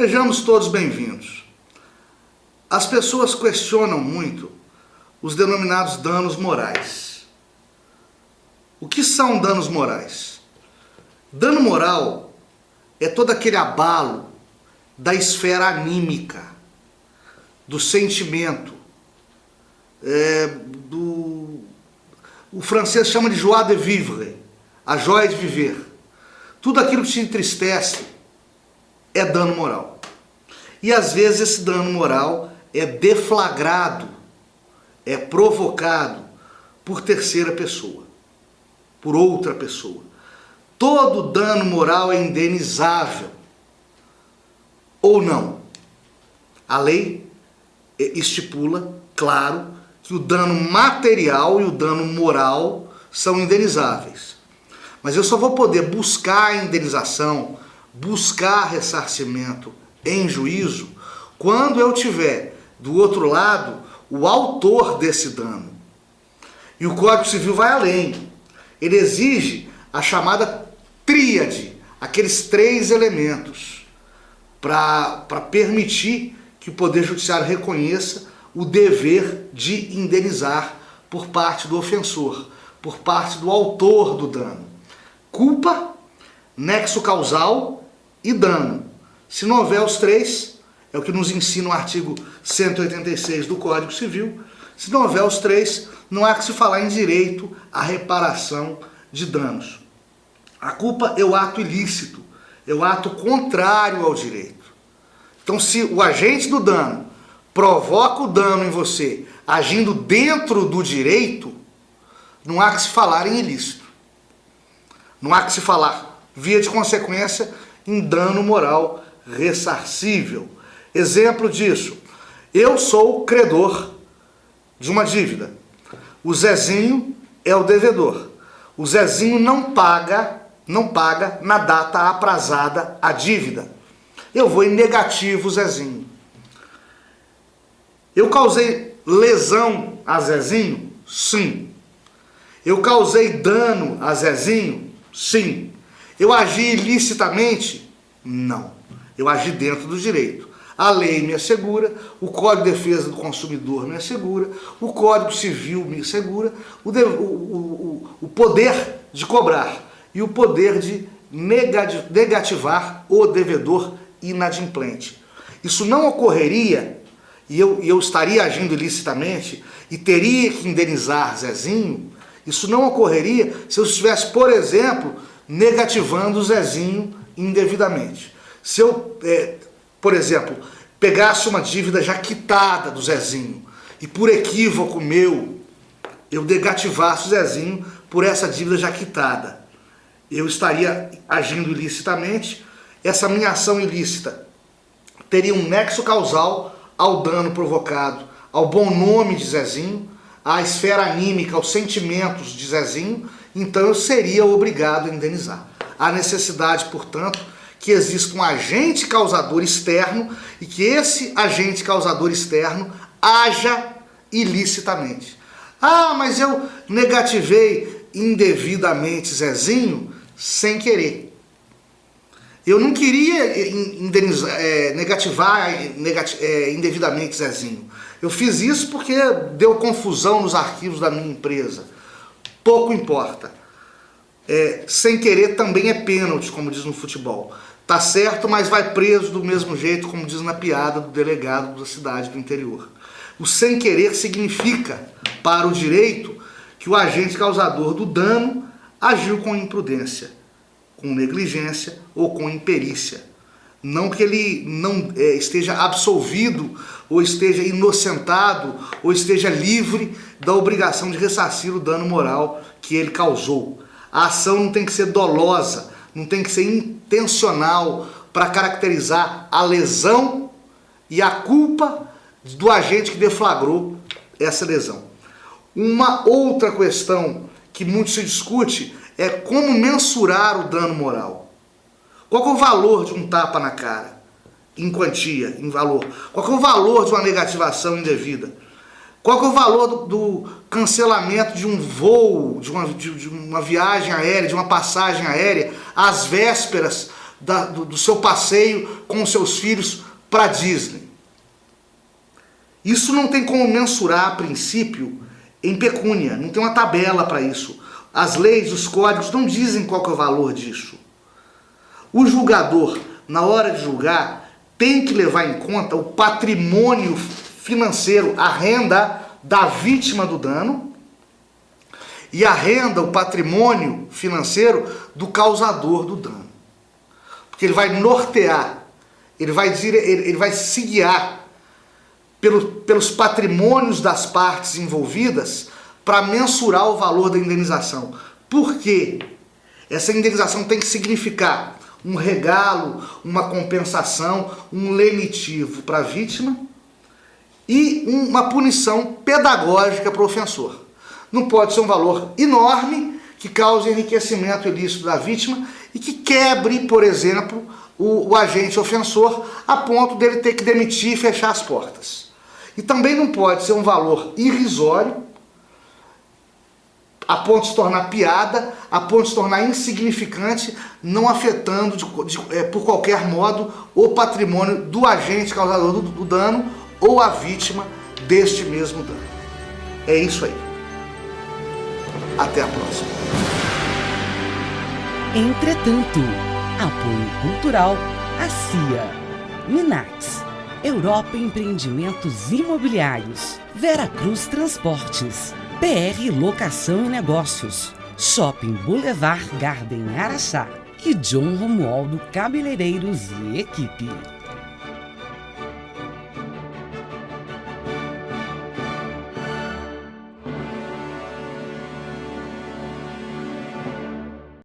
Sejamos todos bem-vindos. As pessoas questionam muito os denominados danos morais. O que são danos morais? Dano moral é todo aquele abalo da esfera anímica, do sentimento, o francês chama de joie de vivre, a joia de viver. Tudo aquilo que te entristece é dano moral. E às vezes esse dano moral é deflagrado, é provocado por terceira pessoa, por outra pessoa. Todo dano moral é indenizável, ou não. A lei estipula, claro, que o dano material e o dano moral são indenizáveis. Mas eu só vou poder buscar a indenização, buscar ressarcimento em juízo, quando eu tiver do outro lado o autor desse dano. E o Código Civil vai além. Ele exige a chamada tríade, aqueles 3 elementos, para permitir que o Poder Judiciário reconheça o dever de indenizar por parte do ofensor, por parte do autor do dano. Culpa, nexo causal e dano. Se não houver os 3, é o que nos ensina o artigo 186 do Código Civil, se não houver os 3, não há que se falar em direito à reparação de danos. A culpa é o ato ilícito, é o ato contrário ao direito. Então, se o agente do dano provoca o dano em você agindo dentro do direito, não há que se falar em ilícito. Não há que se falar, via de consequência, em dano moral ressarcível. Exemplo disso: eu sou credor de uma dívida. O Zezinho é o devedor. O Zezinho não paga na data aprazada a dívida. Eu vou em negativo, Zezinho. Eu causei lesão a Zezinho? Sim. Eu causei dano a Zezinho? Sim. Eu agi ilicitamente? Não. Eu agi dentro do direito. A lei me assegura, o Código de Defesa do Consumidor me assegura, o Código Civil me assegura, o poder de cobrar e o poder de negativar o devedor inadimplente. Isso não ocorreria, e eu estaria agindo ilicitamente e teria que indenizar Zezinho, isso não ocorreria se eu estivesse, por exemplo, negativando o Zezinho indevidamente. Se eu, por exemplo, pegasse uma dívida já quitada do Zezinho e por equívoco meu, eu negativasse o Zezinho por essa dívida já quitada, eu estaria agindo ilicitamente. Essa minha ação ilícita teria um nexo causal ao dano provocado, ao bom nome de Zezinho, à esfera anímica, aos sentimentos de Zezinho, então eu seria obrigado a indenizar. Há necessidade, portanto, que exista um agente causador externo e que esse agente causador externo haja ilicitamente. Ah, mas eu negativei indevidamente Zezinho sem querer. Eu não queria negativar indevidamente Zezinho. Eu fiz isso porque deu confusão nos arquivos da minha empresa. Pouco importa. Sem querer também é pênalti, como diz no futebol. Tá certo, mas vai preso do mesmo jeito, como diz na piada do delegado da cidade do interior. O sem querer significa, para o direito, que o agente causador do dano agiu com imprudência, com negligência ou com imperícia. Não que ele não esteja absolvido, ou esteja inocentado, ou esteja livre da obrigação de ressarcir o dano moral que ele causou. A ação não tem que ser dolosa, não tem que ser intencional para caracterizar a lesão e a culpa do agente que deflagrou essa lesão. Uma outra questão que muito se discute é como mensurar o dano moral. Qual que é o valor de um tapa na cara, em quantia, em valor? Qual que é o valor de uma negativação indevida? Qual que é o valor do cancelamento de um voo, de uma viagem aérea, de uma passagem aérea, às vésperas do seu passeio com os seus filhos para Disney. Isso não tem como mensurar a princípio em pecúnia, não tem uma tabela para isso. As leis, os códigos não dizem qual que é o valor disso. O julgador, na hora de julgar, tem que levar em conta o patrimônio financeiro, a renda da vítima do dano e a renda, o patrimônio financeiro do causador do dano. Porque ele vai nortear, ele vai se guiar pelos patrimônios das partes envolvidas para mensurar o valor da indenização. Por quê? Essa indenização tem que significar um regalo, uma compensação, um lenitivo para a vítima e uma punição pedagógica para o ofensor. Não pode ser um valor enorme que cause enriquecimento ilícito da vítima e que quebre, por exemplo, o agente ofensor a ponto dele ter que demitir e fechar as portas. E também não pode ser um valor irrisório a ponto de se tornar piada, a ponto de se tornar insignificante, não afetando por qualquer modo o patrimônio do agente causador do dano ou a vítima deste mesmo dano. É isso aí. Até a próxima. Entretanto, apoio cultural à CIA, Minax, Europa Empreendimentos Imobiliários, Veracruz Transportes, PR Locação e Negócios, Shopping Boulevard Garden Araxá e John Romualdo Cabeleireiros e Equipe.